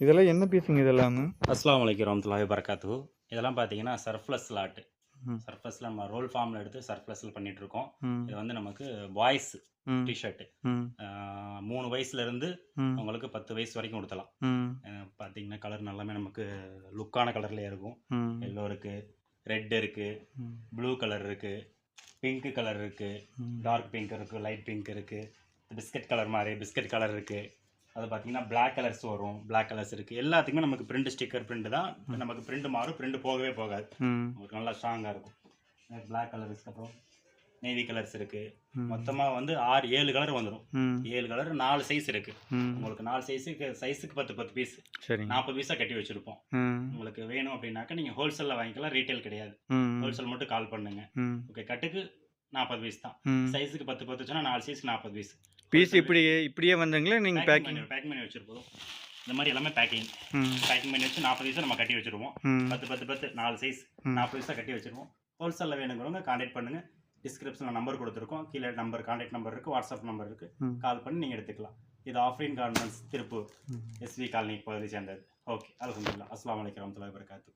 இதெல்லாம் என்ன பீஸுங்க இதெல்லாம்? அஸ்ஸலாமு அலைக்கும் வரஹ்மத்துல்லாஹி வபரகாத்துஹு. இதெல்லாம் பார்த்தீங்கன்னா, சர்ஃப்லெஸ் லாட்டு. ம். சர்ஃப்லெஸ்ல நம்ம ரோல் ஃபார்ம்ல எடுத்து சர்ஃப்லெஸ்ல பண்ணிட்டுருக்கோம். இது ம். வந்து நமக்கு பாய்ஸ் ம். T shirt. ம். 3 வயசுலேருந்து ம். உங்களுக்கு 10 வயசு வரைக்கும் உடுத்தலாம். ம். பார்த்தீங்கன்னா, கலர் எல்லாமே நமக்கு லுக்கான கலர்லயே இருக்கும். ம். எல்லோ இருக்கு, ரெட் இருக்கு, ம். ப்ளூ கலர் இருக்கு, பிங்க் கலர் இருக்கு, ம். டார்க் பிங்க் இருக்கு, லைட் பிங்க் இருக்கு, பிஸ்கட் கலர் மாரி பிஸ்கட் கலர் இருக்கு. அது பார்த்தீங்கன்னா, பிளாக் கலர்ஸ் வரும். பிளாக் கலர்ஸ் இருக்கு. எல்லாத்துக்குமே நமக்கு பிரிண்ட் ஸ்டிக்கர் பிரிண்ட் தான். நமக்கு பிரிண்ட் மாறும். பிரிண்ட் போகவே போகாது. ம். உங்களுக்கு நல்லா ஸ்ட்ராங்கா இருக்கும். பிளாக் கலர்ஸ்க்கு அப்புறம் நேவி கலர்ஸ் இருக்கு. ம். மொத்தமா வந்து 7 கலர் வந்துரும். ம். 7 கலர் 4 சைஸ் இருக்கு. ம். உங்களுக்கு 4 சைஸுக்கு 10 பீஸ். சரிங்க. 40 பீஸா கட்டி வச்சிருப்போம். ம். உங்களுக்கு வேணும் அப்படின்னாக்கா நீங்க ஹோல்சேல்ல வாங்கிக்கலாம். ரீட்டெயில் கிடையாது. ம். ஹோல்சேல் மட்டும் கால் பண்ணுங்க. ம். ஓகே. கட்டுக்கு 40 பீஸ் தான். ம். சைஸுக்கு 10 வச்சுனா 4 சைஸ்க்கு 40 பீஸ். பீஸ் இப்படியே வந்துங்களா நீங்க பேக்கிங் பண்ணி வச்சிருப்போம். இந்த மாதிரி எல்லாமே பேக்கிங் பண்ணி வச்சு 40 பீஸா நம்ம கட்டி வச்சிருவோம். 10 4 சைஸ் 40 பீஸா கட்டி வச்சிருவோம். ஹோல்சேல்ல வேணுங்கிறவங்க கான்டாக்ட் பண்ணுங்க. டிஸ்கிரிப்ஷன்ல நம்பர் கொடுத்துருக்கோம். கீழே கான்டாக்ட் நம்பர் இருக்கு, வாட்ஸ்அப் நம்பர் இருக்கு. கால் பண்ணி நீங்க எடுத்துக்கலாம். இது Afrin garments Tiruppur SV colony பகுதியை சேர்ந்தது. ஓகே. அல்ஹம்துலில்லாஹ். அஸ்ஸலாமு அலைக்கும் வரஹ்மத்துல்லாஹி வபரகாத்துஹு.